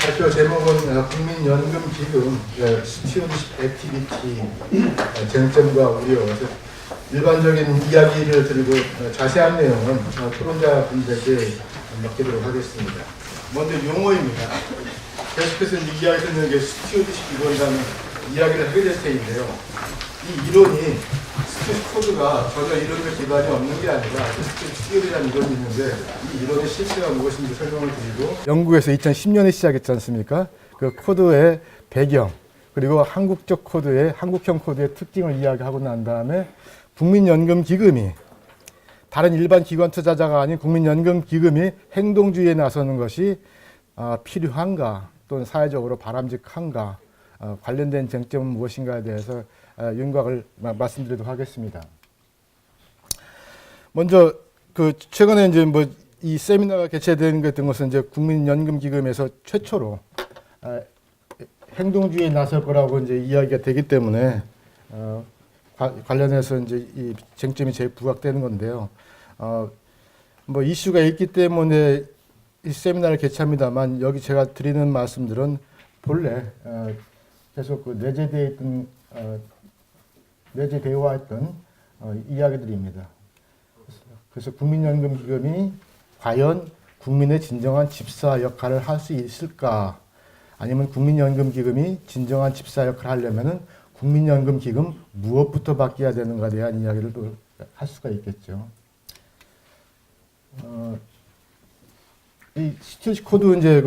발표 제목은 국민연금기금 스튜어드십 액티비티 쟁점과 우려. 일반적인 이야기를 드리고 자세한 내용은 토론자분들께 맡기도록 하겠습니다. 먼저 용어입니다. 계속해서 이야기 듣는 게 스튜어드십 이론이라는 이야기를 하게 될 텐데요. 이 이론이 스튜어드십 코드가 전혀 이론적 기반이 없는 게 아니라 스튜어드십이라는 이론이 있는데 이 이론의 실체가 무엇인지 설명을 드리고, 영국에서 2010년에 시작했지 않습니까? 그 코드의 배경, 그리고 한국적 코드의, 한국형 코드의 특징을 이야기하고 난 다음에 국민연금기금이 다른 일반 기관 투자자가 아닌 국민연금기금이 행동주의에 나서는 것이 필요한가 또는 사회적으로 바람직한가, 관련된 쟁점은 무엇인가에 대해서 윤곽을 말씀드리도록 하겠습니다. 먼저 최근에 이제 이 세미나가 개최된 것은 이제 국민연금기금에서 최초로 행동주의에 나설 거라고 이제 이야기가 되기 때문에 관련해서 이제 이 쟁점이 재부각되는 건데요. 이슈가 있기 때문에 이 세미나를 개최합니다만, 여기 제가 드리는 말씀들은 본래 계속 내재되어 있던 이야기들입니다. 그래서 국민연금기금이 과연 국민의 진정한 집사 역할을 할 수 있을까? 아니면 국민연금기금이 진정한 집사 역할을 하려면은 국민연금기금 무엇부터 바뀌어야 되는가에 대한 이야기를 또 할 수가 있겠죠. 이 스튜어드십 코드 이제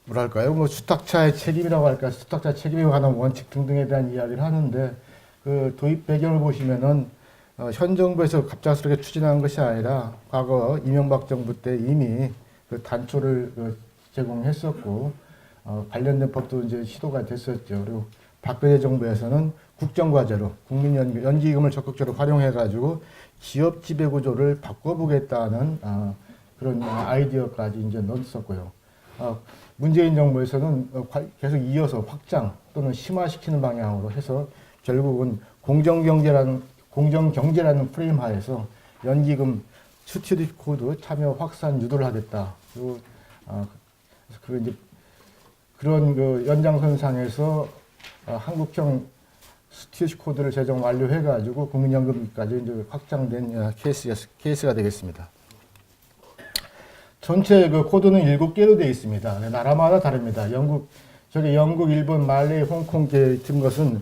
뭐랄까요? 수탁자의 책임이라고 할까? 수탁자 책임에 관한 원칙 등등에 대한 이야기를 하는데, 그 도입 배경을 보시면은 현 정부에서 갑작스럽게 추진한 것이 아니라 과거 이명박 정부 때 이미 그 단초를 제공했었고, 관련된 법도 이제 시도가 됐었죠. 그리고 박근혜 정부에서는 국정과제로 국민연기금을 적극적으로 활용해가지고 기업 지배구조를 바꿔보겠다는 그런 아이디어까지 이제 넣었었고요. 문재인 정부에서는 계속 이어서 확장 또는 심화시키는 방향으로 해서 결국은 공정경제라는 프레임 하에서 연기금 스튜어드십 코드 참여 확산 유도를 하겠다. 그리고 이제 그런 연장선상에서 한국형 스튜어드십 코드를 제정 완료해가지고 국민연금까지 이제 확장된 케이스가 되겠습니다. 전체 코드는 7개로 되어 있습니다. 나라마다 다릅니다. 영국, 일본, 말레이, 홍콩 같은 것은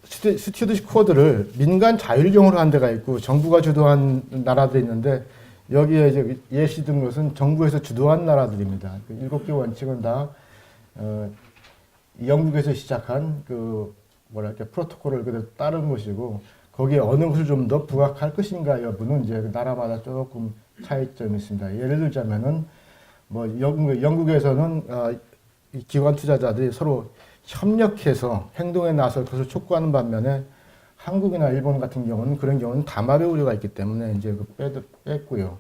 스튜어드십 코드를 민간 자율적으로 한 데가 있고 정부가 주도한 나라들이 있는데, 여기에 이제 예시든 것은 정부에서 주도한 나라들입니다. 7개 원칙은 다 영국에서 시작한 프로토콜을 그대로 따른 것이고, 거기에 어느 것을 좀 더 부각할 것인가 여부는 이제 나라마다 조금 차이점이 있습니다. 예를 들자면은 영국에서는 기관 투자자들이 서로 협력해서 행동에 나설 것을 촉구하는 반면에, 한국이나 일본 같은 경우는 그런 경우는 담합의 우려가 있기 때문에 이제 뺐고요.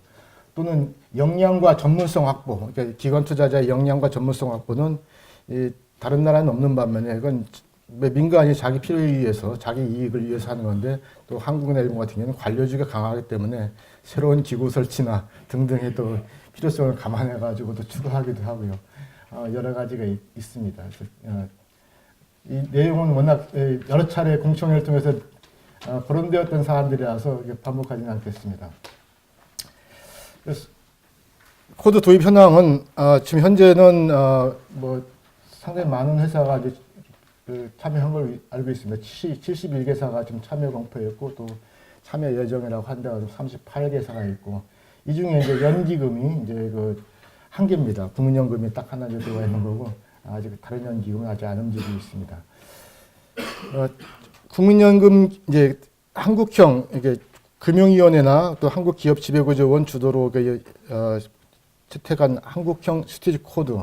또는 역량과 전문성 확보, 그러니까 기관 투자자의 역량과 전문성 확보는 다른 나라는 없는 반면에, 이건 민간이 자기 필요에 의해서, 자기 이익을 위해서 하는 건데, 또 한국이나 일본 같은 경우는 관료주의가 강하기 때문에 새로운 기구 설치나 등등의 또 필요성을 감안해가지고 또 추구하기도 하고요. 여러 가지가 있습니다. 이 내용은 워낙 여러 차례 공청회를 통해서 거론되었던 사안들이라서 반복하지는 않겠습니다. 그래서 코드 도입 현황은 지금 현재는 상당히 많은 회사가 이제 참여한 걸 알고 있습니다. 71개사가 지금 참여 공표했고, 또 참여 예정이라고 한 데가 38개사가 있고, 이 중에 이제 연기금이 이제 한 개입니다. 국민연금이 딱 하나 이제 들어가 있는 거고, 아직 다른 연기금은 아직 안 움직이고 있습니다. 국민연금 이제 한국형 이게 금융위원회나 또 한국기업지배구조원 주도로 채택한 한국형 스튜어드십 코드,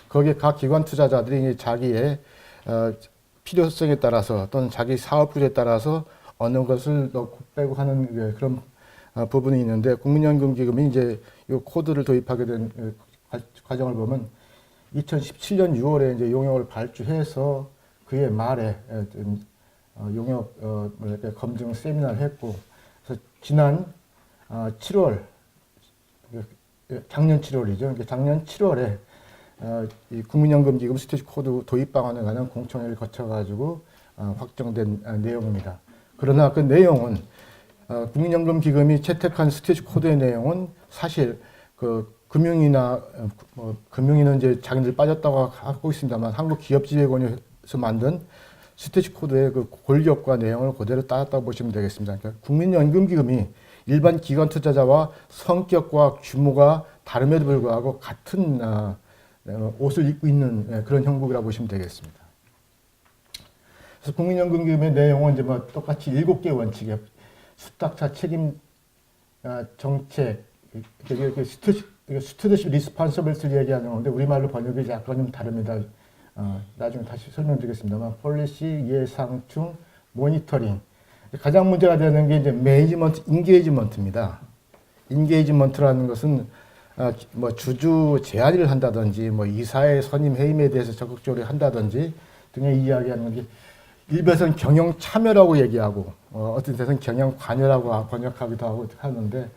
거기에 각 기관 투자자들이 자기의 필요성에 따라서 또는 자기 사업 구조에 따라서 어느 것을 넣고 빼고 하는 그런 부분이 있는데, 국민연금기금이 이제 이 코드를 도입하게 된 과정을 보면 2017년 6월에 이제 용역을 발주해서 그해 말에 용역 검증 세미나를 했고, 그래서 지난 7월 작년 7월이죠. 그러니까 작년 7월에 이 국민연금기금 스테이지 코드 도입 방안에 관한 공청회를 거쳐가지고 확정된 내용입니다. 그러나 그 내용은 국민연금기금이 채택한 스테이지 코드의 내용은 사실 그 금융위는 이제 자기들 빠졌다고 하고 있습니다만 한국기업지배원회에서 만든 스테이지 코드의 그 골격과 내용을 그대로 따랐다고 보시면 되겠습니다. 그러니까 국민연금기금이 일반 기관 투자자와 성격과 규모가 다름에도 불구하고 같은 옷을 입고 있는 그런 형국이라고 보시면 되겠습니다. 그래서 국민연금기금의 내용은 이제 뭐 똑같이 7개 원칙에 수탁자 책임 정책, 스튜어드십 리스폰서블리티를 얘기하는 건데 우리말로 번역이 약간 좀 다릅니다. 나중에 다시 설명드리겠습니다만 폴리시, 예상충, 모니터링. 가장 문제가 되는 게 이제 매니지먼트, 인게이지먼트입니다. 인게이지먼트라는 것은 뭐 주주 제안을 한다든지 뭐 이사의 선임 해임에 대해서 적극적으로 한다든지 등의 이야기하는 게 일베에서는 경영 참여라고 얘기하고 어떤 데서는 경영 관여라고 번역하기도 하고 하는데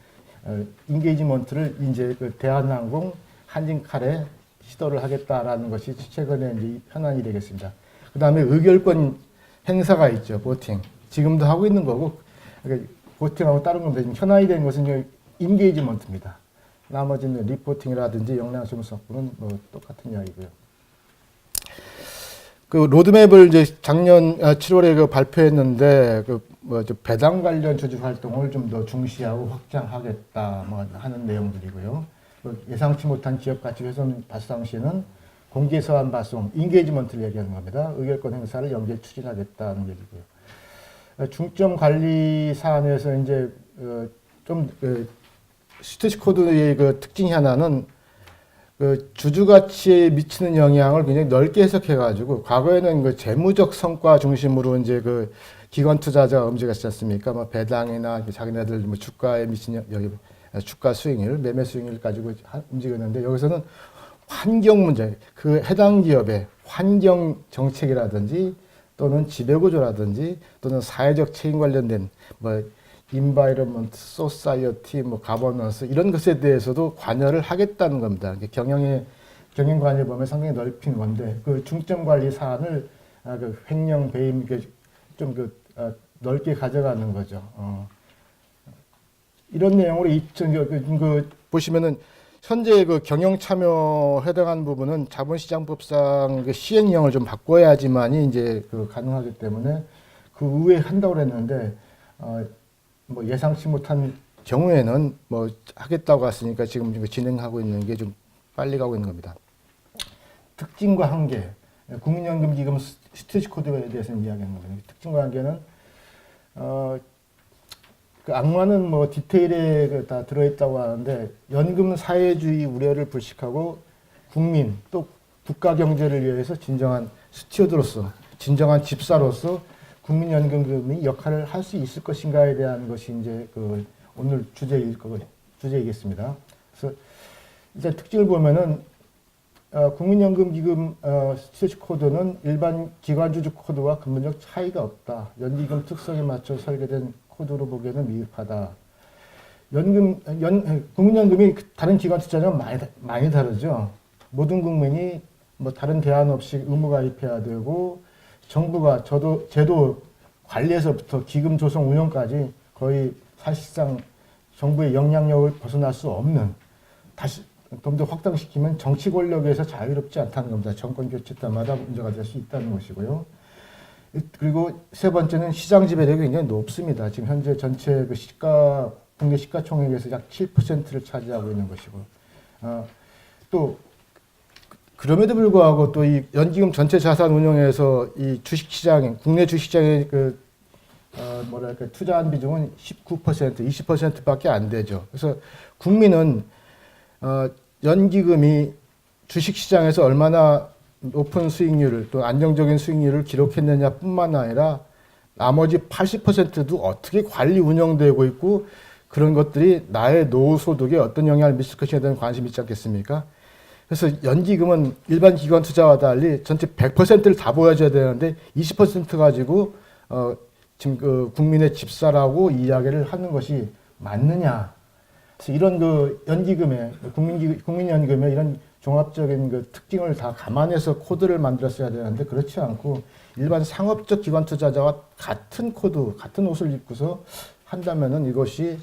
인게이지먼트를 이제 그 대한항공, 한진칼에 시도를 하겠다라는 것이 최근에 이제 현안이 되겠습니다. 그 다음에 의결권 행사가 있죠, 보팅. 지금도 하고 있는 거고, 그러니까 보팅하고 다른 건데 지금 현안이 된 것은 인게이지먼트입니다. 나머지는 리포팅이라든지 역량심사분은 뭐 똑같은 이야기고요. 그 로드맵을 이제 작년 7월에 그 발표했는데 배당 관련 주주 활동을 좀 더 중시하고 확장하겠다 뭐 하는 내용들이고요. 예상치 못한 기업 가치 훼손 발생 시에는 공개 서한 발송, 인게이지먼트를 얘기하는 겁니다. 의결권 행사를 연계 추진하겠다는 얘기고요. 중점 관리 사안에서 이제 좀 스테이지 코드의 그 특징이 하나는 그 주주 가치에 미치는 영향을 굉장히 넓게 해석해가지고 과거에는 그 재무적 성과 중심으로 이제 그 기관 투자자가 움직였지 않습니까? 뭐 배당이나 자기네들 뭐 주가에 미치는 주가 수익률, 매매 수익률 가지고 움직였는데 여기서는 환경 문제, 그 해당 기업의 환경 정책이라든지 또는 지배구조라든지 또는 사회적 책임 관련된 뭐 인바이러먼트, 소사이어티, 뭐 가버넌스 이런 것에 대해서도 관여를 하겠다는 겁니다. 경영 관여 범위 상당히 넓힌 건데 그 중점 관리 사안을 그 횡령 배임 좀 넓게 가져가는 거죠. 이런 내용으로 보시면은 현재 그 경영 참여 해당하는 부분은 자본시장법상 그 시행령을 좀 바꿔야지만이 이제 그 가능하기 때문에 그 의회에 한다고 그랬는데 뭐 예상치 못한 경우에는 뭐 하겠다고 했으니까 지금 진행하고 있는 게 좀 빨리 가고 있는 겁니다. 특징과 한계, 국민연금기금 스테이지 코드에 대해서 이야기하는 겁니다. 특징과 한계는 그 악마는 뭐 디테일에 다 들어있다고 하는데 연금 사회주의 우려를 불식하고 국민 또 국가 경제를 위해서 진정한 스튜어드로서 진정한 집사로서 국민연금기금이 역할을 할 수 있을 것인가에 대한 것이 이제 그 오늘 주제이겠습니다. 그래서 일단 특징을 보면은 국민연금기금 스테이지 코드는 일반 기관주주 코드와 근본적 차이가 없다. 연기금 특성에 맞춰 설계된 코드로 보기에는 미흡하다. 국민연금이 다른 기관 투자자랑 많이 다르죠. 모든 국민이 뭐 다른 대안 없이 의무 가입해야 되고 정부가 제도 관리에서부터 기금 조성 운영까지 거의 사실상 정부의 영향력을 벗어날 수 없는 다시 좀 더 확장시키면 정치 권력에서 자유롭지 않다는 겁니다. 정권 교체 때마다 문제가 될 수 있다는 것이고요. 그리고 세 번째는 시장 지배력이 굉장히 높습니다. 지금 현재 전체 그 국내 시가총액에서 약 7%를 차지하고 있는 것이고, 또 그럼에도 불구하고 또 이 연기금 전체 자산 운용에서 이 주식시장, 국내 주식시장의 투자한 비중은 19%, 20%밖에 안 되죠. 그래서 국민은 연기금이 주식시장에서 얼마나 높은 수익률을 또 안정적인 수익률을 기록했느냐뿐만 아니라 나머지 80%도 어떻게 관리 운영되고 있고 그런 것들이 나의 노후 소득에 어떤 영향을 미칠 것인가에 대한 관심이 있지 않겠습니까? 그래서 연기금은 일반 기관 투자와 달리 전체 100%를 다 보여줘야 되는데 20% 가지고 지금 그 국민의 집사라고 이야기를 하는 것이 맞느냐? 그래서 이런 그 연기금의 국민연금의 이런 종합적인 그 특징을 다 감안해서 코드를 만들었어야 되는데 그렇지 않고 일반 상업적 기관 투자자와 같은 코드, 같은 옷을 입고서 한다면은 이것이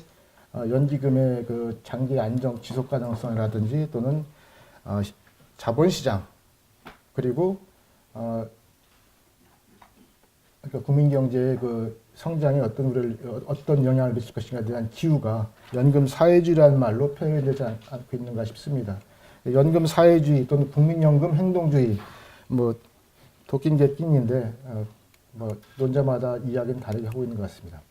연기금의 그 장기 안정 지속 가능성이라든지 또는 자본시장 그리고 그러니까 국민 경제의 그 성장에 어떤 영향을 미칠 것인가에 대한 기후가 연금 사회주의라는 말로 표현되지 않고 있는가 싶습니다. 연금 사회주의 또는 국민연금 행동주의 뭐 도끼인 게 낀인데 뭐 논자마다 이야기는 다르게 하고 있는 것 같습니다.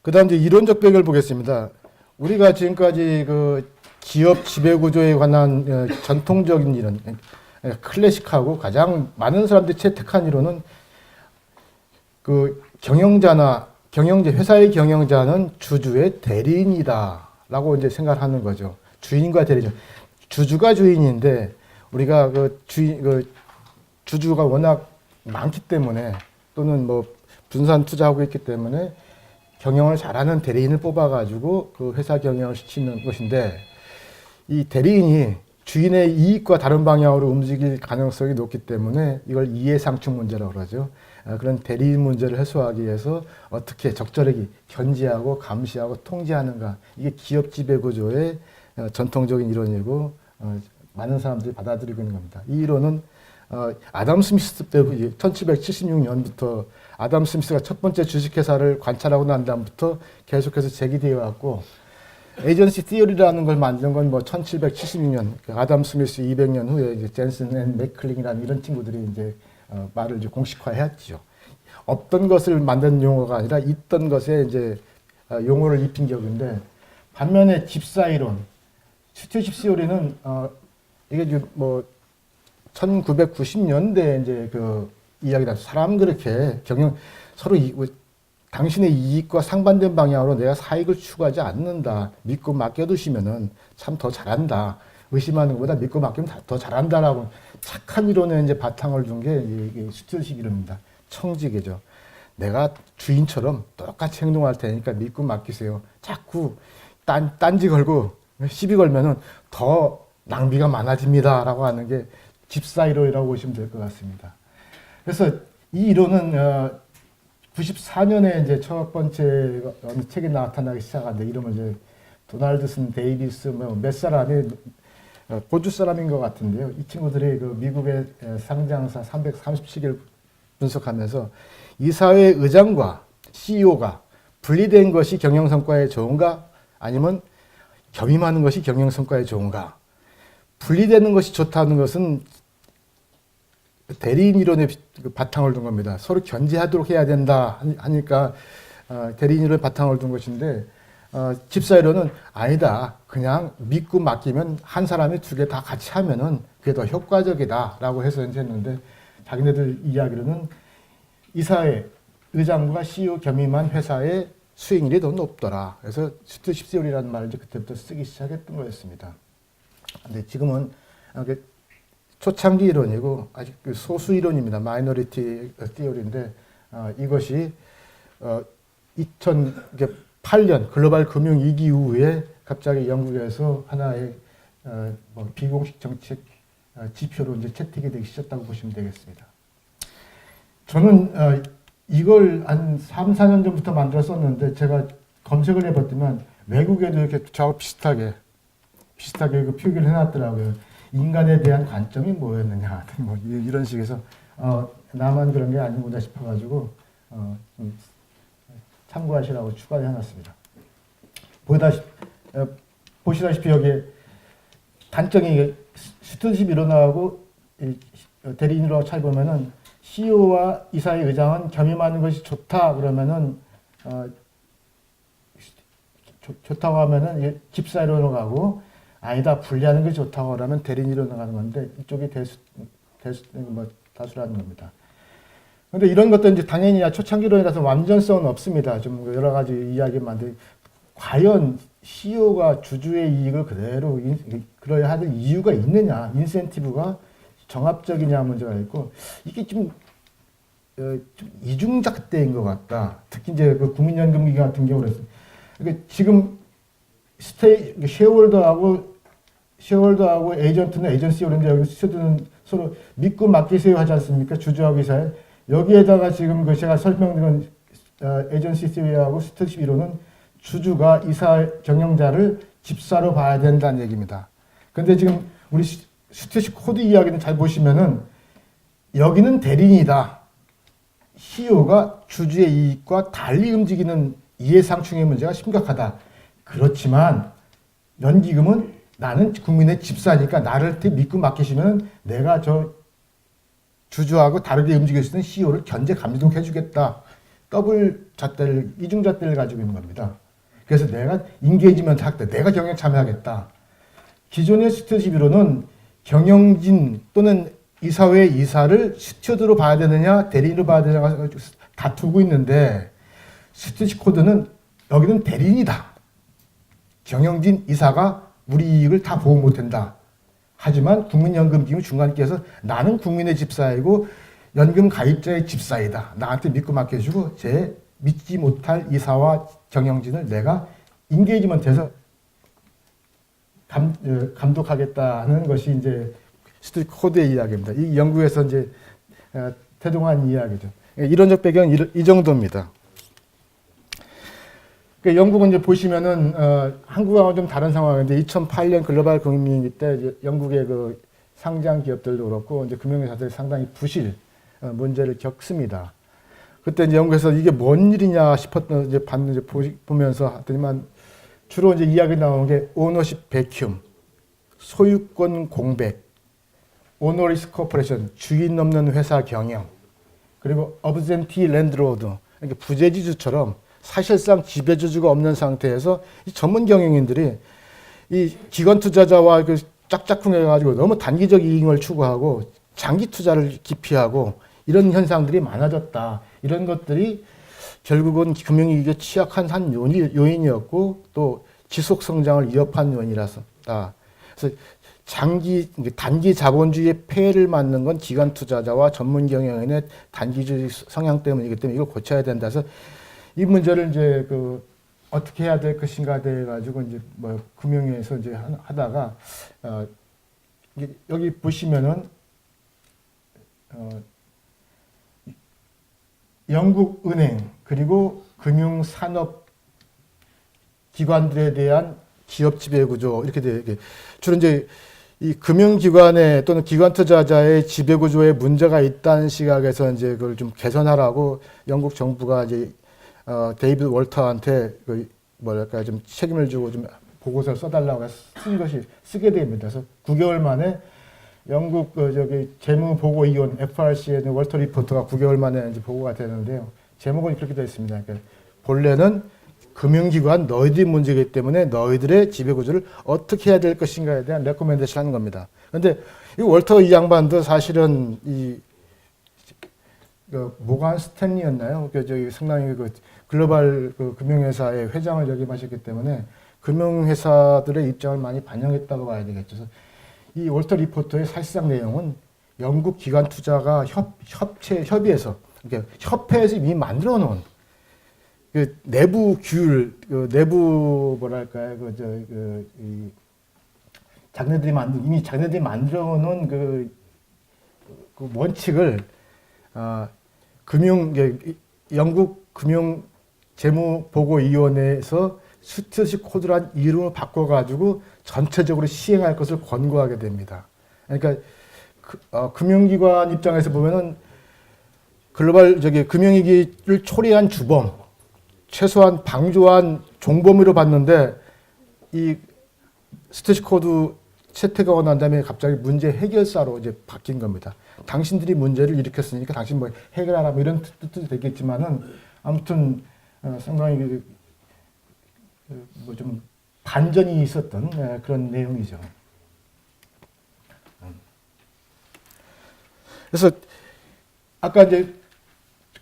그다음 이제 이론적 배경을 보겠습니다. 우리가 지금까지 그 기업 지배 구조에 관한 전통적인 이론, 클래식하고 가장 많은 사람들이 채택한 이론은 그 회사의 경영자는 주주의 대리인이다라고 이제 생각하는 거죠. 주인과 대리인. 주주가 주인인데 우리가 주주가 워낙 많기 때문에 또는 뭐 분산 투자하고 있기 때문에 경영을 잘하는 대리인을 뽑아가지고 그 회사 경영을 시키는 것인데 이 대리인이 주인의 이익과 다른 방향으로 움직일 가능성이 높기 때문에 이걸 이해상충 문제라고 그러죠. 그런 대리인 문제를 해소하기 위해서 어떻게 적절하게 견제하고 감시하고 통제하는가. 이게 기업 지배 구조의 전통적인 이론이고 많은 사람들이 받아들이고 있는 겁니다. 이 이론은 아담 스미스 때 1776년부터 아담 스미스가 첫 번째 주식회사를 관찰하고 난 다음부터 계속해서 제기되어 왔고 에이전시 티어리라는 걸 만든 건 뭐 1776년 아담 스미스 200년 후에 이제 젠슨 앤 맥클링이라는 이런 친구들이 이제 말을 이제 공식화했죠. 없던 것을 만든 용어가 아니라 있던 것에 이제 용어를 입힌 격인데 반면에 집사이론, 스튜어십 시오리는 이게 뭐 1990년대 이제 그 이야기다. 사람 그렇게 서로 당신의 이익과 상반된 방향으로 내가 사익을 추구하지 않는다. 믿고 맡겨두시면은 참 더 잘한다. 의심하는 것보다 믿고 맡기면 더 잘한다라고 착한 이론에 이제 바탕을 둔 게 이게 스튜어십 이론입니다. 청지계죠. 내가 주인처럼 똑같이 행동할 테니까 믿고 맡기세요. 자꾸 딴지 걸고 시비 걸면은 더 낭비가 많아집니다라고 하는 게 집사이론이라고 보시면 될 것 같습니다. 그래서 이 이론은 94년에 이제 첫 번째 어느 책이 나타나기 시작하는데 이름을 이제 도널드슨 데이비스 몇 사람이 호주 사람인 것 같은데요. 이 친구들이 그 미국의 상장사 337개를 분석하면서 이 사회의 의장과 CEO가 분리된 것이 경영 성과에 좋은가 아니면 겸임하는 것이 경영 성과에 좋은가. 분리되는 것이 좋다는 것은 대리인 이론의 바탕을 둔 겁니다. 서로 견제하도록 해야 된다 하니까 대리인 이론의 바탕을 둔 것인데 집사 이론은 아니다. 그냥 믿고 맡기면 한 사람이 두 개 다 같이 하면은 그게 더 효과적이다라고 해서 했는데 자기네들 이야기로는 이 사회 의장과 CEO 겸임한 회사의 수익률이 더 높더라. 그래서 스튜어십 시오리라는 말을 이제 그때부터 쓰기 시작했던 거였습니다. 근데 지금은 초창기 이론이고 아직 소수 이론입니다. 마이너리티 티어리인데 이것이 2008년 글로벌 금융 위기 이후에 갑자기 영국에서 하나의 뭐 비공식 정책 지표로 이제 채택이 되기 시작했다고 보시면 되겠습니다. 저는 이걸 한 3, 4년 전부터 만들었었는데 제가 검색을 해봤더니 외국에도 이렇게 저하고 비슷하게 그 표기를 해놨더라고요. 인간에 대한 관점이 뭐였느냐, 뭐 이런 식에서 나만 그런 게 아니구나 싶어가지고 좀 참고하시라고 추가를 해놨습니다. 보시다시피 여기 단점이 스튜어십 일어나고 대리인으로 찾아보면은 CEO와 이사의 의장은 겸임하는 것이 좋다 그러면은 좋다고 하면은 집사이론으로 가고 아니다 분리하는 게 좋다고 하면 대리인으로 가는 건데 이쪽이 다수라는 겁니다. 그런데 이런 것도 이제 당연히 초창기론이라서 완전성은 없습니다. 좀 여러 가지 이야기만 과연 CEO가 주주의 이익을 그대로 그러야 할 이유가 있느냐, 인센티브가 정합적이냐 문제가 있고 이게 좀 이중잣대인 것 같다. 특히 이제 그 국민연금기관 같은 경우는 그러니까 지금 쉐어홀더하고 에이전트는 에이전시 오는데 여기 스튜어드는 서로 믿고 맡기세요 하지 않습니까? 주주하고 이사회. 여기에다가 지금 그 제가 설명드린 에이전시 시리하고 스튜어드십 이론은 주주가 이사 경영자를 집사로 봐야 된다는 얘기입니다. 근데 지금 우리 스튜어드십 코드 이야기는 잘 보시면은 여기는 대리인이다. CEO가 주주의 이익과 달리 움직이는 이해상충의 문제가 심각하다. 그렇지만 연기금은 나는 국민의 집사니까 나를 믿고 맡기시면 내가 저 주주하고 다르게 움직일 수 있는 CEO를 견제 감독해 주겠다. 더블 잣대를 이중 잣대를 가지고 있는 겁니다. 그래서 내가 인게이지먼트 할때 내가 경영 참여하겠다. 기존의 스튜어드십으로는 경영진 또는 이사회 이사를 스튜어드로 봐야 되느냐 대리인으로 봐야 되느냐 다투고 있는데 스튜어드십 코드는 여기는 대리인이다. 경영진 이사가 우리 이익을 다 보호 못한다. 하지만 국민연금기금 중간께서 나는 국민의 집사이고 연금 가입자의 집사이다. 나한테 믿고 맡겨주고 제 믿지 못할 이사와 경영진을 내가 인게이지먼트해서 감독하겠다는 것이 이제 스튜어드 코드의 이야기입니다. 이 영국에서 이제 태동한 이야기죠. 이론적 배경은 이 정도입니다. 영국은 이제 보시면은 한국하고는 좀 다른 상황인데 2008년 글로벌 금융위기 때 이제 영국의 그 상장 기업들도 그렇고 이제 금융회사들이 상당히 부실 문제를 겪습니다. 그때 이제 영국에서 이게 뭔 일이냐 싶었던 이제 보면서 하더니만 주로 이제 이야기 나오는 게 오너십 베큐um, 소유권 공백, 오너리스 코퍼레이션, 주인 없는 회사 경영, 그리고 어브센티 랜드로드, 그러니까 부재지주처럼 사실상 지배주주가 없는 상태에서 이 전문 경영인들이 이 기관 투자자와 그 짝짝꿍해가지고 너무 단기적 이익을 추구하고 장기 투자를 기피하고 이런 현상들이 많아졌다. 이런 것들이 결국은 금융위기에 취약한 한 요인이었고 또 지속 성장을 위협한 요인이라서다. 그래서 단기 자본주의의 폐해를 맞는 건 기관 투자자와 전문 경영인의 단기주의 성향 때문이기 때문에 이걸 고쳐야 된다. 해서 이 문제를 이제 그 어떻게 해야 될 것인가 돼 가지고 이제 뭐 금융위에서 이제 하다가 여기 보시면은 영국 은행 그리고 금융산업 기관들에 대한 기업 지배 구조 이렇게 돼 주로 이제 이 금융기관의 또는 기관 투자자의 지배 구조에 문제가 있다는 시각에서 이제 그걸 좀 개선하라고 영국 정부가 이제 데이비드 월터한테 그 뭐랄까 좀 책임을 주고 좀 보고서를 써달라고 해서 쓰게 됩니다. 그래서 9개월 만에 영국 재무보고위원 FRC의 월터 리포터가 9개월 만에 이제 보고가 되는데요. 제목은 그렇게 되어 있습니다. 그러니까 본래는 금융기관 너희들이 문제이기 때문에 너희들의 지배구조를 어떻게 해야 될 것인가에 대한 레코멘데이션 하는 겁니다. 그런데 이 월터 이 양반도 사실은 모간 스탠리였나요? 상당히 글로벌 금융회사의 회장을 역임하셨기 때문에 금융회사들의 입장을 많이 반영했다고 봐야 되겠죠. 그래서 이 월터 리포터의 사실상 내용은 영국 기관 투자가 협의해서, 그러니까 협회에서 이미 만들어 놓은 그 내부 규율, 내부 뭐랄까요, 이미 자기네들이 만들어 놓은 그 원칙을 영국 금융 재무보고위원회에서 스튜어드십 코드란 이름을 바꿔가지고 전체적으로 시행할 것을 권고하게 됩니다. 그러니까 금융기관 입장에서 보면은 글로벌 금융위기를 초래한 주범, 최소한 방조한 종범위로 봤는데 이 스튜어드십 코드 채택하고 난 다음에 갑자기 문제 해결사로 이제 바뀐 겁니다. 당신들이 문제를 일으켰으니까 당신 뭐 해결하라 뭐 이런 뜻도 되겠지만은 아무튼 상당히 뭐 좀 반전이 있었던 그런 내용이죠. 그래서 아까 이제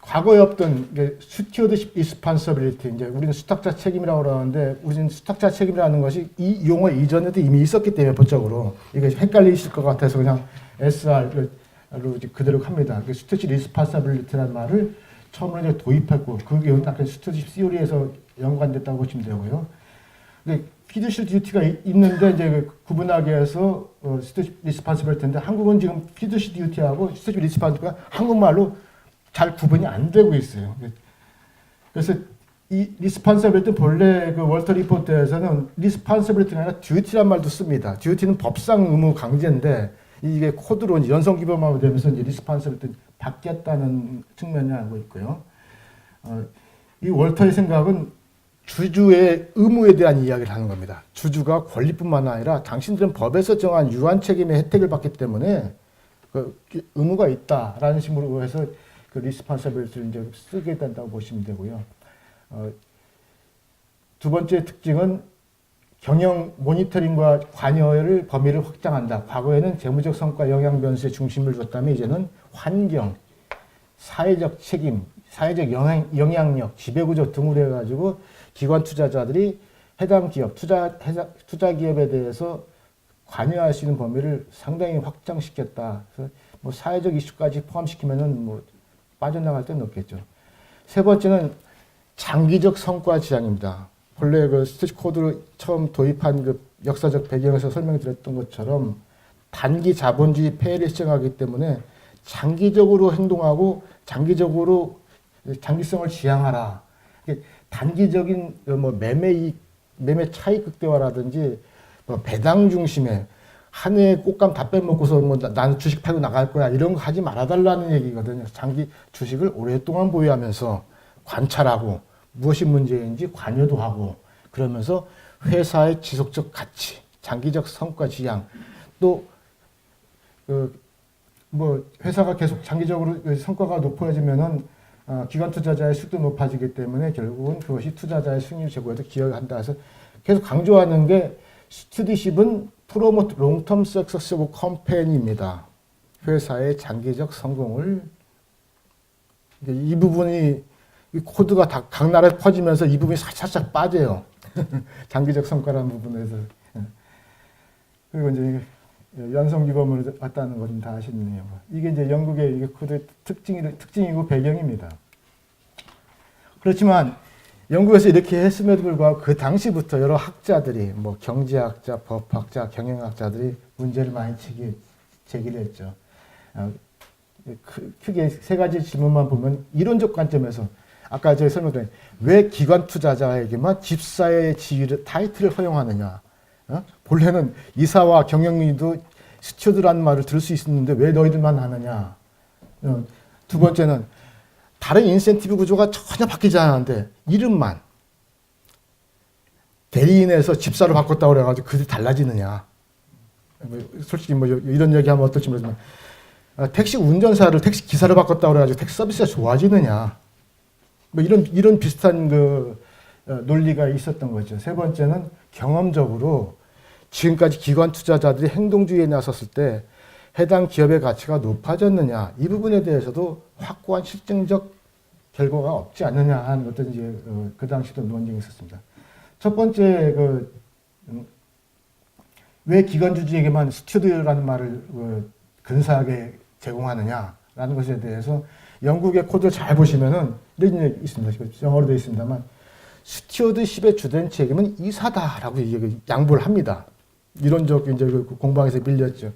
과거에 없던 스튜어드십 리스폰서빌리티, 이제 우리는 수탁자 책임이라고 그러는데 우리는 수탁자 책임이라는 것이 이 용어 이전에도 이미 있었기 때문에 법적으로 이게 헷갈리실 것 같아서 그냥 SR로 그대로 합니다. 스튜어드십 리스폰서빌리티라는 말을 처음으로 이제 도입했고 그게 약간 스튜어드십 시오리에서 연관됐다고 보시면 되고요. 피드실 듀티가 있는데 이제 그 구분하기 위해서 스튜디오 리스폰시빌리티인데 한국은 지금 피드실 듀티하고 스튜디오 리스폰시빌리티가 한국말로 잘 구분이 안 되고 있어요. 그래서 이 리스폰시빌리티 본래 그 월터 리포트에서는 리스폰시빌리티가 아니라 듀티란 말도 씁니다. 듀티는 법상 의무 강제인데 이게 코드로 이제 연성 기본화가 되면서 이제 리스폰시빌리티 바뀌었다는 측면을 알고 있고요. 이 월터의 생각은 주주의 의무에 대한 이야기를 하는 겁니다. 주주가 권리뿐만 아니라 당신들은 법에서 정한 유한 책임의 혜택을 받기 때문에 그 의무가 있다라는 식으로 해서 그 리스폰시빌리티를 이제 쓰게 된다고 보시면 되고요. 두 번째 특징은 경영 모니터링과 관여를 범위를 확장한다. 과거에는 재무적 성과 영향 변수에 중심을 뒀다면 이제는 환경, 사회적 책임, 사회적 영향력, 지배구조 등으로 해가지고 기관 투자자들이 해당 기업, 투자 기업에 대해서 관여할 수 있는 범위를 상당히 확장시켰다. 그래서 뭐 사회적 이슈까지 포함시키면은 뭐 빠져나갈 데는 없겠죠. 세 번째는 장기적 성과 지향입니다. 본래 그 스티치 코드를 처음 도입한 그 역사적 배경에서 설명드렸던 것처럼 단기 자본주의 폐해를 시정하기 때문에 장기적으로 행동하고 장기적으로 장기성을 지향하라. 단기적인 뭐 매매 차익 극대화라든지 뭐 배당 중심의 한 해에 꽃감 다 빼먹고서 뭐 나는 주식 팔고 나갈 거야 이런 거 하지 말아달라는 얘기거든요. 장기 주식을 오랫동안 보유하면서 관찰하고 무엇이 문제인지 관여도 하고 그러면서 회사의 지속적 가치, 장기적 성과 지향 또 뭐 회사가 계속 장기적으로 성과가 높아지면은 기관 투자자의 수익도 높아지기 때문에 결국은 그것이 투자자의 수익률 제고에도 기여를 한다 해서 계속 강조하는 게 스튜디십은 프로모트 롱텀 석세스 오브 컴퍼니입니다. 회사의 장기적 성공을 이 부분이 이 코드가 다 각 나라에 퍼지면서 이 부분이 살짝 빠져요. 장기적 성과라는 부분에서. 그리고 이제 연성 기범으로 왔다는 거 좀 다 아시네요. 이게 이제 영국의 이게 코드의 특징이고 배경입니다. 그렇지만 영국에서 이렇게 했음에도 불구하고 그 당시부터 여러 학자들이 뭐 경제학자, 법학자, 경영학자들이 문제를 많이 제기를 했죠. 크게 세 가지 질문만 보면 이론적 관점에서 아까 제가 설명드린 왜 기관 투자자에게만 집사의 지위를 타이틀을 허용하느냐. 본래는 이사와 경영인도 스튜어드라는 말을 들을 수 있었는데 왜 너희들만 하느냐. 두 번째는 다른 인센티브 구조가 전혀 바뀌지 않았는데 이름만 대리인에서 집사로 바꿨다고 그래가지고 그게 달라지느냐. 솔직히 뭐 이런 얘기하면 어떨지 모르지만 택시 운전사를 택시 기사로 바꿨다고 그래가지고 택시 서비스가 좋아지느냐. 뭐 이런 비슷한 그 논리가 있었던 거죠. 세 번째는 경험적으로 지금까지 기관 투자자들이 행동주의에 나섰을 때 해당 기업의 가치가 높아졌느냐 이 부분에 대해서도 확고한 실증적 결과가 없지 않느냐 하는 어떤 이제 그 당시도 논쟁이 있었습니다. 첫 번째 왜 기관 주주에게만 스튜디오라는 말을 근사하게 제공하느냐라는 것에 대해서 영국의 코드를 잘 보시면은 이런 얘기 있습니다. 영어로 되어 있습니다만 스튜어드십의 주된 책임은 이사다라고 양보를 합니다. 이론적 이제 공방에서 밀렸죠.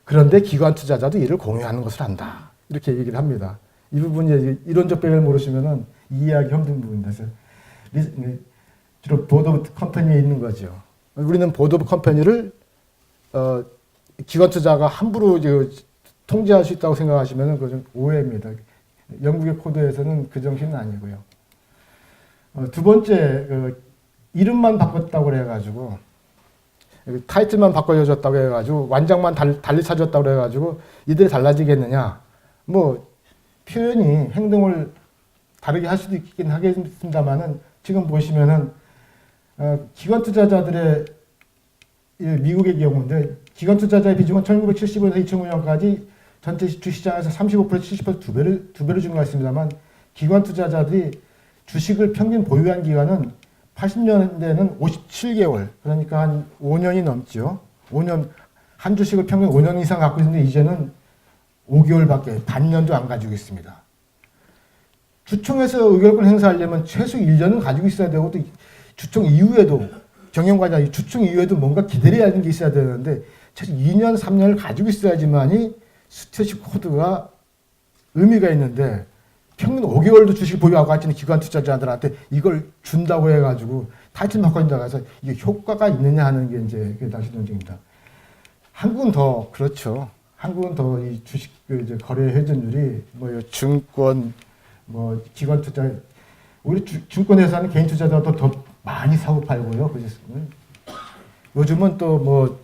그런데 기관 투자자도 이를 공유하는 것을 한다. 이렇게 얘기를 합니다. 이 부분이 이론적 배경을 모르시면은 이해하기 힘든 부분입니다. 그래서 주로 보드 오브 컴퍼니에 있는 거죠. 우리는 보드 오브 컴퍼니를 기관 투자가 함부로 통제할 수 있다고 생각하시면은 그건 오해입니다. 영국의 코드에서는 그 정신은 아니고요. 두 번째 이름만 바꿨다고 그래가지고 타이틀만 바꿔줬다고 해가지고 완장만 달리 찾았다고 그래가지고 이들이 달라지겠느냐? 뭐 표현이 행동을 다르게 할 수도 있긴 하겠습니다만은 지금 보시면은 기관 투자자들의 미국의 경우인데 기관 투자자의 비중은 1975년에서 2009년까지 전체 주시장에서 35% 70% 두 배로 증가했습니다만 기관 투자자들이 주식을 평균 보유한 기간은 80년대는 57개월, 그러니까 한 5년이 넘죠. 5년, 한 주식을 평균 5년 이상 갖고 있는데 이제는 5개월밖에, 반년도 안 가지고 있습니다. 주총에서 의결권 행사하려면 최소 1년은 가지고 있어야 되고 또 주총 이후에도 경영관이나 이 주총 이후에도 뭔가 기다려야 하는 게 있어야 되는데 최소 2년, 3년을 가지고 있어야지만이 스트레치 코드가 의미가 있는데 평균 5개월도 주식 보유하고 있는 기관 투자자들한테 이걸 준다고 해가지고 타이틀 바꿔준다고 해서 이게 효과가 있느냐 하는 게 이제 다시 논쟁입니다. 한국은 더 그렇죠. 한국은 더 이 주식 이제 거래 회전율이 뭐 증권 뭐 기관 투자 우리 증권 회사는 개인 투자자도 더 많이 사고 팔고요. 그래서 요즘은 또 뭐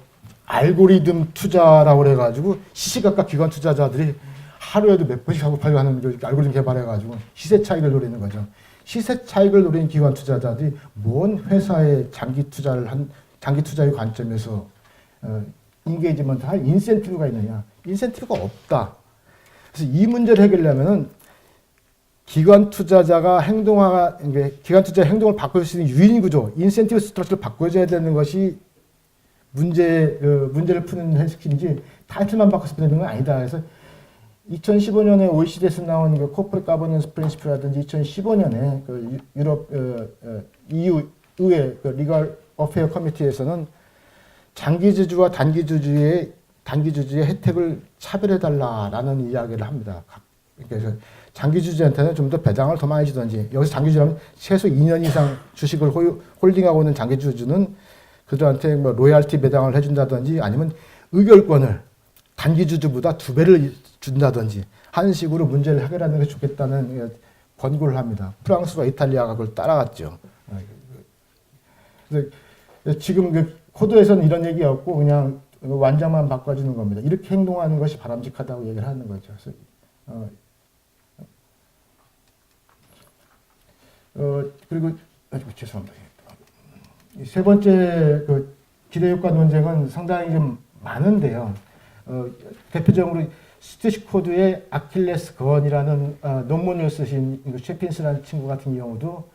알고리즘 투자라고 그래가지고 시시각각 기관 투자자들이 하루에도 몇 번씩 사고 팔고 하는 알고리즘 개발해가지고 시세 차익을 노리는 거죠. 시세 차익을 노리는 기관 투자자들이 뭔 회사에 장기 투자의 관점에서 인게이지먼트 할 인센티브가 있느냐? 인센티브가 없다. 그래서 이 문제를 해결하려면은 기관 투자자가 기관 투자 행동을 바꿀 수 있는 유인 구조, 인센티브 스트럭처를 바꿔줘야 되는 것이 문제를 푸는 해석인지 타이틀만 바꿔서 되는 건 아니다. 그래서 2015년에 OECD에서 나온 그 코퍼레이트 가버넌스 프린시플이라든지 2015년에 그 유럽 EU 의회 그 리걸 어페어 커미티에서는 장기주주와 단기주주의 혜택을 차별해달라라는 이야기를 합니다. 그래서 장기주주한테는 좀 더 배당을 더 많이 주든지 여기서 장기주주라면 최소 2년 이상 주식을 홀딩하고 있는 장기주주는 그들한테 뭐 로얄티 배당을 해준다든지 아니면 의결권을 단기주주보다 2배를 준다든지 하는 식으로 문제를 해결하는 게 좋겠다는 권고를 합니다. 프랑스와 이탈리아가 그걸 따라갔죠. 그래서 지금 그 코드에서는 이런 얘기였고 그냥 완장만 바꿔주는 겁니다. 이렇게 행동하는 것이 바람직하다고 얘기를 하는 거죠. 그래서 그리고 죄송합니다. 세 번째 그 기대효과 논쟁은 상당히 좀 많은데요. 대표적으로 스티치 코드의 아킬레스 건이라는 논문을 쓰신 셰핀스라는 친구 같은 경우도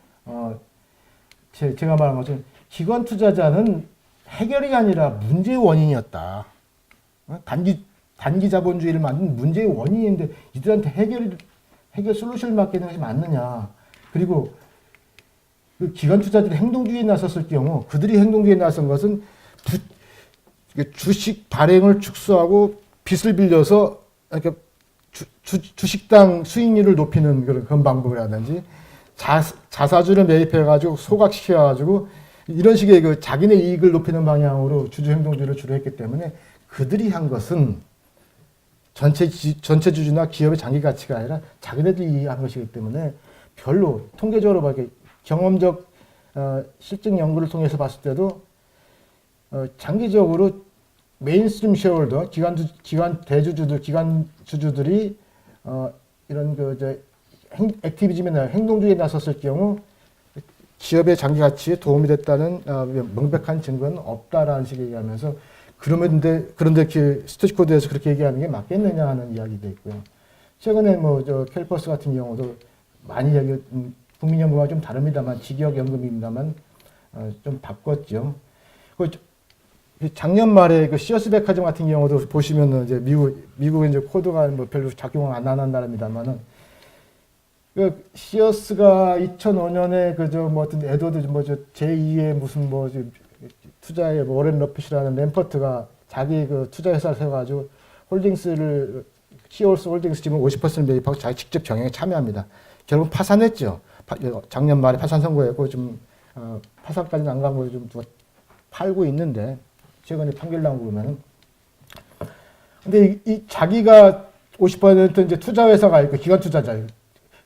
제가 말한 것처럼 기관 투자자는 해결이 아니라 문제의 원인이었다. 단기 자본주의를 만든 문제의 원인인데 이들한테 해결 솔루션을 맡기는 것이 맞느냐. 그리고 그 기관 투자자들이 행동주의에 나섰을 경우 그들이 행동주의에 나선 것은 주식 발행을 축소하고 빚을 빌려서 이렇게 주식당 수익률을 높이는 그런 방법이라든지 자사주를 매입해가지고 소각시켜가지고 이런 식의 그 자기네 이익을 높이는 방향으로 주주 행동주의를 주로 했기 때문에 그들이 한 것은 전체 주주나 기업의 장기 가치가 아니라 자기네들이 한 것이기 때문에 별로 통계적으로 밖에 경험적 실증 연구를 통해서 봤을 때도 장기적으로 메인스트림 쉐어홀더 기관 주주들이 이런 액티비즘이나 행동주의에 나섰을 경우 기업의 장기 가치에 도움이 됐다는 명백한 증거는 없다라는 식의 얘기하면서 그런데 스티치 코드에서 그렇게 얘기하는 게 맞겠느냐 하는 이야기도 있고요. 최근에 캘퍼스 같은 경우도 많이 국민연금과 좀 다릅니다만 직역연금입니다만 좀 바꿨죠. 작년 말에 그 시어스 백화점 같은 경우도 보시면은 이제 미국은 이제 코드가 별로 작용을 안 하는 나라입니다만은 그 시어스가 2005년에 어떤 에드워드 제2의 무슨 투자의 워렌 러핏이라는 램퍼트가 자기 그 투자 회사를 세워가지고 홀딩스를 시어스 홀딩스 지금 50% 매입하고 자기 직접 경영에 참여합니다. 결국 파산했죠. 작년 말에 파산 선고했고 좀 파산까지는 안 가고 좀 팔고 있는데 최근에 판결 나온 거 보면은 근데 이 자기가 50% 이제 투자 회사가 있고 기관 투자자예요.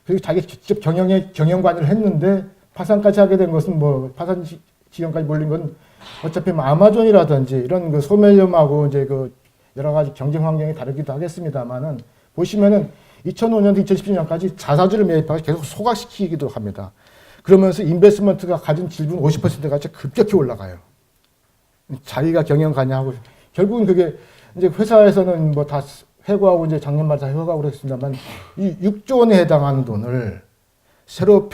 그리고 자기 직접 경영관을 했는데 파산까지 하게 된 것은 파산 지경까지 몰린 건 어차피 아마존이라든지 이런 그 소매점하고 이제 그 여러 가지 경쟁 환경이 다르기도 하겠습니다만은 보시면은 2005년부터 2017년까지 자사주를 매입하고 계속 소각시키기도 합니다. 그러면서 인베스트먼트가 가진 지분 50%가 급격히 올라가요. 자기가 경영가냐 하고 결국은 그게 이제 회사에서는 다 회고하고 이제 작년 말에 다 회고하고 그랬습니다만 이 6조 원에 해당하는 돈을 새로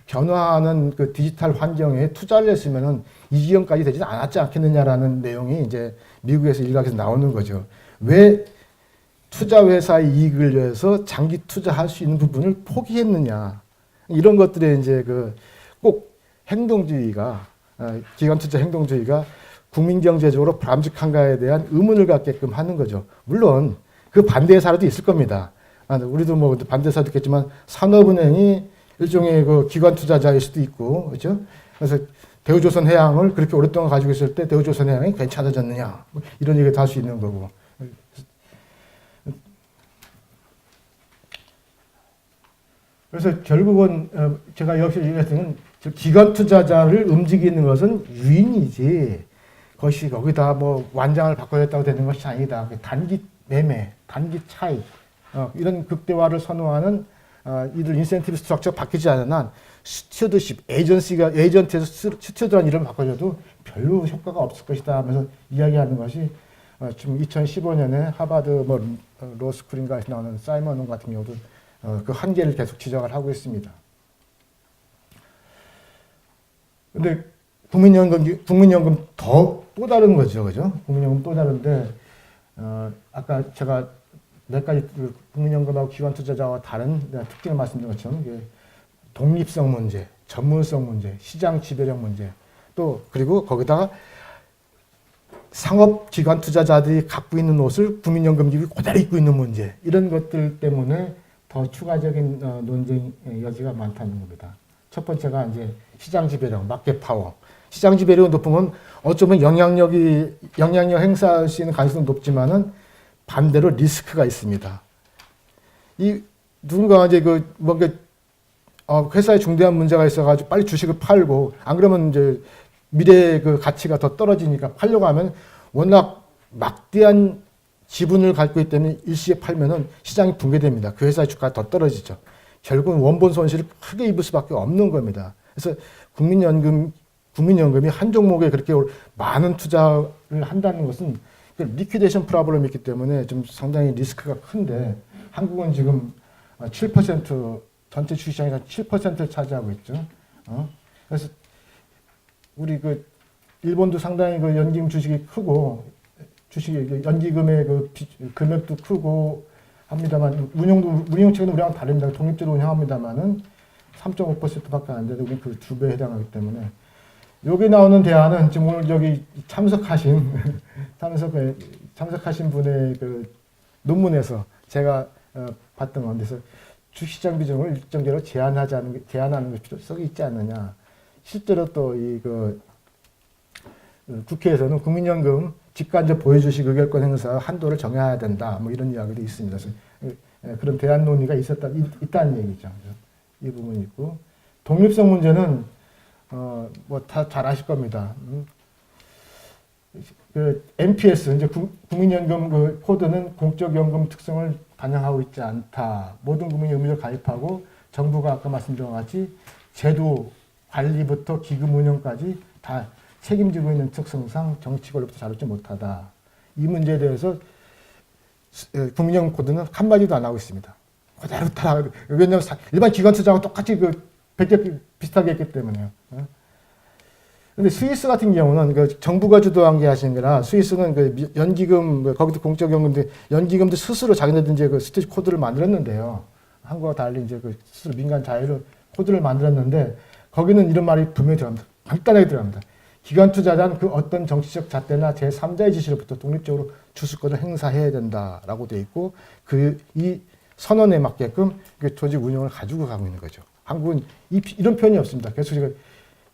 변화하는 그 디지털 환경에 투자를 했으면은 이 지경까지 되지 않았지 않겠느냐라는 내용이 이제 미국에서 일각에서 나오는 거죠. 왜 투자 회사의 이익을 위해서 장기 투자할 수 있는 부분을 포기했느냐. 이런 것들에 이제 꼭 행동주의가 기관투자 행동주의가 국민경제적으로 바람직한가에 대한 의문을 갖게끔 하는 거죠. 물론 그 반대의 사례도 있을 겁니다. 우리도 뭐 반대 사례도 있겠지만 산업은행이 일종의 그 기관투자자일 수도 있고, 그렇죠? 그래서 대우조선해양을 그렇게 오랫동안 가지고 있을 때 대우조선해양이 괜찮아졌느냐, 뭐 이런 얘기도 할 수 있는 거고. 그래서 결국은 제가 역시 얘기했던 기관 투자자를 움직이는 것은 유인이지, 그것이 거기다 뭐 완장을 바꿔줬다고 되는 것이 아니다. 단기 매매, 단기 차익, 이런 극대화를 선호하는 이들 인센티브 스트럭처 바뀌지 않은 한 스튜어드십, 에이전트에서 스튜어드라는 이름을 바꿔줘도 별로 효과가 없을 것이다 하면서 이야기하는 것이 지금 2015년에 하버드 뭐 로스쿨인가에서 나오는 사이먼 같은 경우도 그 한계를 계속 지적을 하고 있습니다. 근데 국민연금 또 다른 거죠, 그죠? 국민연금 또 다른데, 아까 제가 몇 가지 국민연금하고 기관투자자와 다른 특징을 말씀드린 것처럼, 독립성 문제, 전문성 문제, 시장 지배력 문제, 또, 그리고 거기다가 상업 기관 투자자들이 갖고 있는 옷을 국민연금기업이 그대로 입고 있는 문제, 이런 것들 때문에 더 추가적인 논쟁 여지가 많다는 겁니다. 첫 번째가 이제 시장 지배력, 마켓 파워. 시장 지배력이 높으면 어쩌면 영향력 행사할 수 있는 가능성은 높지만은 반대로 리스크가 있습니다. 누군가 이제 뭔가 회사에 중대한 문제가 있어가지고 빨리 주식을 팔고, 안 그러면 이제 미래의 그 가치가 더 떨어지니까 팔려고 하면 워낙 막대한 지분을 갖고 있기 때문에 일시에 팔면은 시장이 붕괴됩니다. 그 회사의 주가가 더 떨어지죠. 결국은 원본 손실을 크게 입을 수밖에 없는 겁니다. 그래서 국민연금이 한 종목에 그렇게 많은 투자를 한다는 것은 리퀴데이션 프로블럼이 있기 때문에 좀 상당히 리스크가 큰데, 한국은 지금 7% 전체 주식시장에서 7%를 차지하고 있죠. 그래서 우리 일본도 상당히 연기금 주식이 크고, 연기금의 금액도 크고 합니다만, 운용책은 우리랑 다릅니다. 독립적으로 운영합니다만은 3.5%밖에 안 되고 우리 그 2배에 해당하기 때문에, 여기 나오는 대안은 지금 오늘 여기 참석하신 분의 그 논문에서 제가 봤던 건데, 주시장 비중을 일정대로 제한하는 필요성이 있지 않느냐. 실제로 또 국회에서는 국민연금 직간접 보유주식 의결권 행사 한도를 정해야 된다, 뭐 이런 이야기도 있습니다. 그래서 그런 대안 논의가 있다는 얘기죠. 이 부분이 있고, 독립성 문제는 뭐 다 잘 아실 겁니다. NPS, 이제 국민연금 코드는 공적연금 특성을 반영하고 있지 않다. 모든 국민이 의무적으로 가입하고, 정부가 아까 말씀드린 것 같이 제도 관리부터 기금 운영까지 다 책임지고 있는 특성상 정치 권력부터 다루지 못하다. 이 문제에 대해서 국민연금 코드는 한마디도 안 하고 있습니다. 그대로 따라. 왜냐하면 일반 기관 투자하고 똑같이 비슷하게 했기 때문에요. 근데 스위스 같은 경우는 정부가 주도한 게 하시는 거라, 스위스는 연기금, 거기도 공적연금인데 연기금도 스스로 자기네들 이제 스테이지 코드를 만들었는데요. 한국과 달리 이제 스스로 민간 자유로 코드를 만들었는데, 거기는 이런 말이 분명히 들어갑니다. 간단하게 들어갑니다. 기관 투자자는 어떤 정치적 잣대나 제3자의 지시로부터 독립적으로 주수권을 행사해야 된다라고 되어 있고, 이 선언에 맞게끔 조직 운영을 가지고 가고 있는 거죠. 한국은 이런 표현이 없습니다. 그래서 제가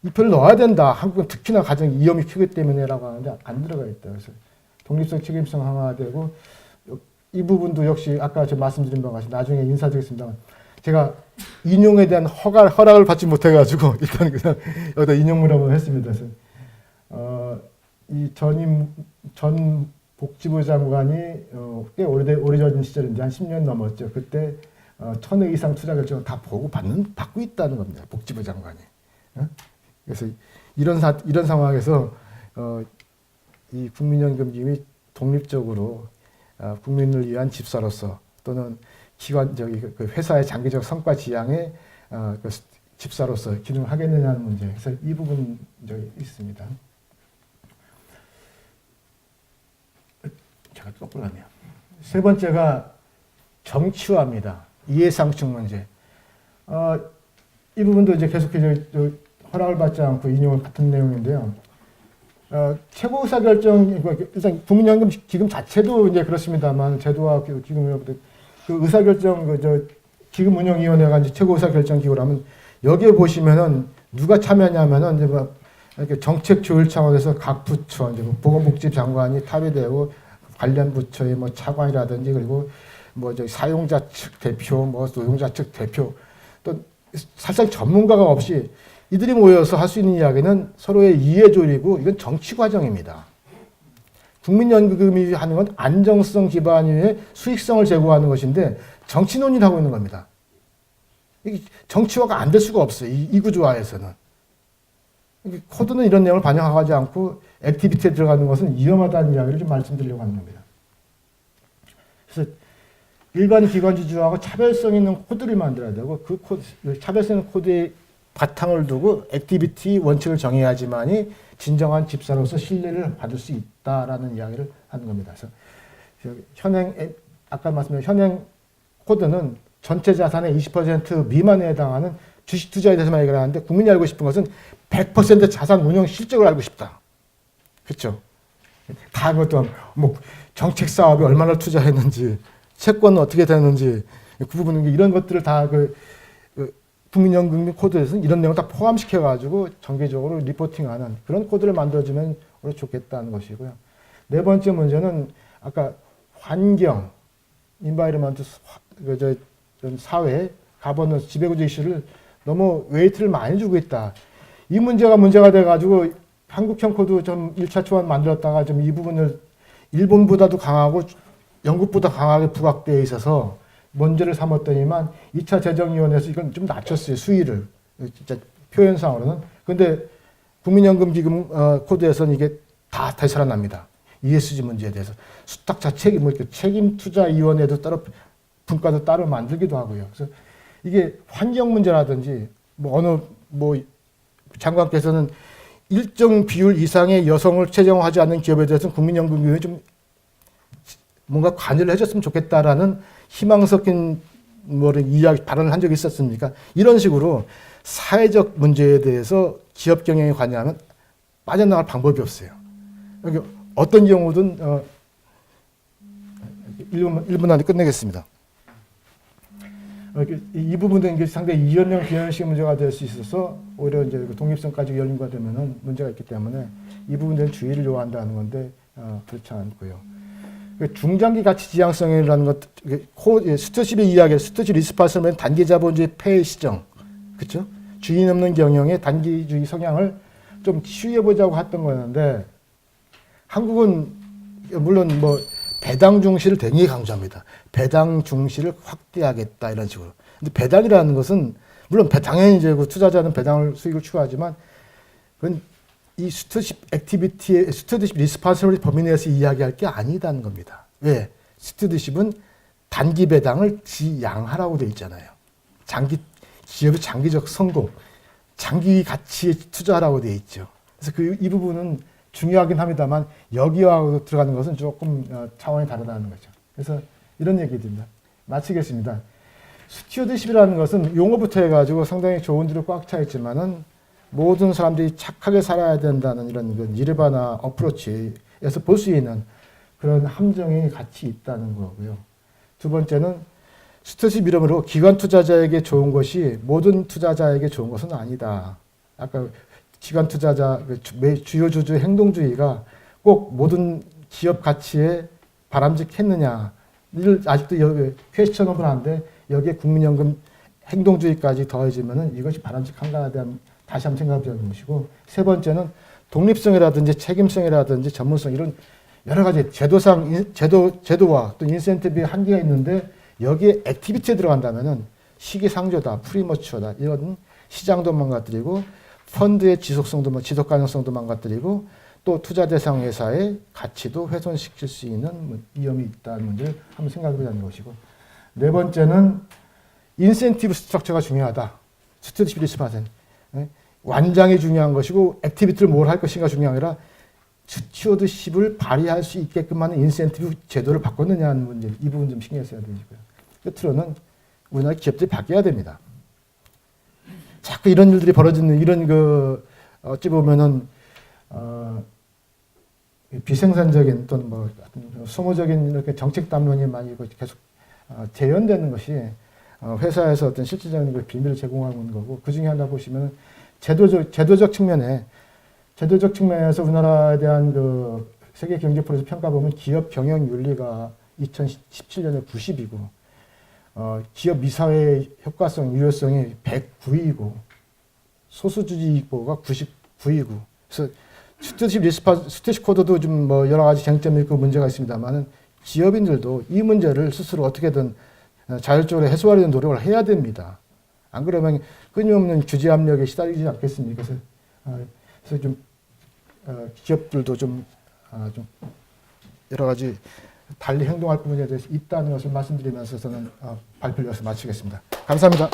이 표현을 넣어야 된다. 한국은 특히나 가장 위험이 크기 때문에라고 하는데 안 들어가 있다. 그래서 독립성, 책임성 강화되고, 이 부분도 역시 아까 제가 말씀드린 바와 같이 나중에 인사드리겠습니다만, 제가 인용에 대한 허락을 받지 못해가지고 일단 그냥 여기다 인용을 한번 했습니다. 그래서 이 전 복지부 장관이 꽤 오래전 시절인데 한 10년 넘었죠. 그때 1,000억 이상 투자 결정을 다 받고 있다는 겁니다. 복지부 장관이. 그래서 이런 상황에서 이 국민연금기금이 독립적으로 국민을 위한 집사로서, 또는 회사의 장기적 성과 지향의 집사로서 기능을 하겠느냐는 문제. 그래서 이 부분이 있습니다. 제가 또 골랐네요. 세 번째가 정치화입니다. 이해상충 문제. 이 부분도 이제 계속해서 허락을 받지 않고 인용을 같은 내용인데요. 최고 의사결정, 일단 국민연금 기금 자체도 이제 그렇습니다만, 제도와 기금, 그 의사결정, 기금 운영위원회가 이제 최고 의사결정 기구라면, 여기에 보시면은 누가 참여하냐면은, 이제 뭐, 이렇게 정책 조율 차원에서 각 부처, 이제 뭐 보건복지 장관이 탑의되고, 관련 부처의 뭐 차관이라든지, 그리고 뭐 사용자 측 대표, 뭐 노용자 측 대표, 또 사실상 전문가가 없이 이들이 모여서 할 수 있는 이야기는 서로의 이해 조율이고 이건 정치 과정입니다. 국민연금이 하는 건 안정성 기반 위에 수익성을 제고하는 것인데 정치 논의를 하고 있는 겁니다. 이게 정치화가 안 될 수가 없어요. 이 구조화에서는. 코드는 이런 내용을 반영하지 않고 액티비티에 들어가는 것은 위험하다는 이야기를 좀 말씀드리려고 하는 겁니다. 그래서 일반 기관주주하고 차별성 있는 코드를 만들어야 되고 그 코드, 차별성 있는 코드의 바탕을 두고 액티비티 원칙을 정해야지만이 진정한 집사로서 신뢰를 받을 수 있다라는 이야기를 하는 겁니다. 그래서 현행, 아까 말씀드린 현행 코드는 전체 자산의 20% 미만에 해당하는 주식 투자에 대해서만 얘기를 하는데 국민이 알고 싶은 것은 100% 자산 운용 실적을 알고 싶다. 그렇죠? 다 그것도 뭐 정책 사업에 얼마나 투자했는지, 채권은 어떻게 되는지, 그 부분은 이런 것들을 다 국민연금 코드에서는 이런 내용을 다 포함시켜가지고 정기적으로 리포팅하는 그런 코드를 만들어주면 좋겠다는 것이고요. 네 번째 문제는 아까 환경, 인바이러먼트, 사회, 가버넌스, 지배구조 이슈를 너무 웨이트를 많이 주고 있다. 이 문제가 돼가지고 한국형 코드 좀 1차 초안 만들었다가 좀 이 부분을 일본보다도 강하고 영국보다 강하게 부각되어 있어서 문제를 삼았더니만 2차 재정위원회에서 이건 좀 낮췄어요. 수위를. 진짜 표현상으로는. 근데 국민연금기금 코드에서는 이게 다 되살아납니다. ESG 문제에 대해서. 수탁자 책임, 뭐 이렇게 책임투자위원회도 따로, 분과도 따로 만들기도 하고요. 그래서 이게 환경 문제라든지, 장관께서는 일정 비율 이상의 여성을 채용하지 않는 기업에 대해서는 국민연금기금이 좀 뭔가 관여를 해줬으면 좋겠다라는 희망 섞인 이야기, 발언을 한 적이 있었습니까? 이런 식으로 사회적 문제에 대해서 기업 경영에 관여하면 빠져나갈 방법이 없어요. 여기 어떤 경우든 1분 안에 끝내겠습니다. 이 부분은 상당히 이연령 비연식 문제가 될 수 있어서 오히려 이제 독립성까지 연관되면은 문제가 있기 때문에 이 부분에는 주의를 요한다는 건데 그렇지 않고요. 중장기 가치 지향성이라는 것, 스튜어십의 이야기, 스튜어십 리스파스는 단기 자본주의 폐해 시정, 그렇죠? 주인 없는 경영의 단기주의 성향을 좀 치유해보자고 했던 거였는데 한국은 물론 배당 중시를 되게 강조합니다. 배당 중시를 확대하겠다 이런 식으로. 근데 배당이라는 것은 물론 당연히 이제 투자자는 배당을 수익을 추구하지만 그건 이 스튜어십 액티비티의 스튜어십 리스파서블 범위 내에서 이야기할 게 아니다는 겁니다. 왜? 스튜어십은 단기 배당을 지양하라고 돼 있잖아요. 기업의 장기적 성공, 장기 가치에 투자하라고 돼 있죠. 그래서 이 부분은 중요하긴 합니다만 여기와 들어가는 것은 조금 차원이 다르다는 거죠. 그래서 이런 얘기입니다. 마치겠습니다. 스튜어십이라는 것은 용어부터 해가지고 상당히 좋은 줄로 꽉 차 있지만은 모든 사람들이 착하게 살아야 된다는 이런 니르바나 어프로치에서 볼 수 있는 그런 함정이 같이 있다는 거고요. 두 번째는 스튜어십 이름으로 기관 투자자에게 좋은 것이 모든 투자자에게 좋은 것은 아니다. 아까 기관 투자자 주요 주주 행동주의가 꼭 모든 기업 가치에 바람직했느냐를 아직도 여기 퀘스천어블한데 여기에 국민연금 행동주의까지 더해지면은 이것이 바람직한가에 대한 다시 한번 생각해 보는 것이고, 세 번째는 독립성이라든지 책임성이라든지 전문성 이런 여러 가지 제도와 또 인센티브의 한계가 있는데 여기에 액티비티에 들어간다면은 시기상조다, 프리머추어다 이런 시장도 망가뜨리고 펀드의 지속성도 지속 가능성도 망가뜨리고 또 투자 대상 회사의 가치도 훼손시킬 수 있는 위험이 있다는 문제를 한번 생각해 보자는 것이고, 네 번째는 인센티브 스트럭처가 중요하다. 스튜어십 리스파센. 완장이 중요한 것이고 액티비티를 뭘 할 것인가 중요한 게 아니라 스튜어드십을 발휘할 수 있게끔 하는 인센티브 제도를 바꿨느냐는 문제, 이 부분 좀 신경 써야 되고요. 끝으로는 우리나라 기업들이 바뀌어야 됩니다. 자꾸 이런 일들이 벌어지는 이런 그 어찌 보면은 비생산적인 또는 뭐 소모적인 이렇게 정책 담론이 많이 계속 재현되는 것이 회사에서 어떤 실질적인 그 비밀을 제공하고 있는 거고, 그 중에 하나 보시면 제도적 측면에서 우리나라에 대한 그 세계 경제 포럼에서 평가 보면 기업 경영 윤리가 2017년에 90이고 기업 미사회 효과성 유효성이 109이고 소수주의보가 99이고, 그래서 스튜디십 코드도 좀 뭐 여러 가지 쟁점이 있고 문제가 있습니다만은 기업인들도 이 문제를 스스로 어떻게든 자율적으로 해소하려는 노력을 해야 됩니다. 안 그러면 끊임없는 규제 압력에 시달리지 않겠습니까? 그래서 좀 기업들도 좀 여러 가지 달리 행동할 부분에 대해서 있다는 것을 말씀드리면서 저는 발표를 여기서 마치겠습니다. 감사합니다.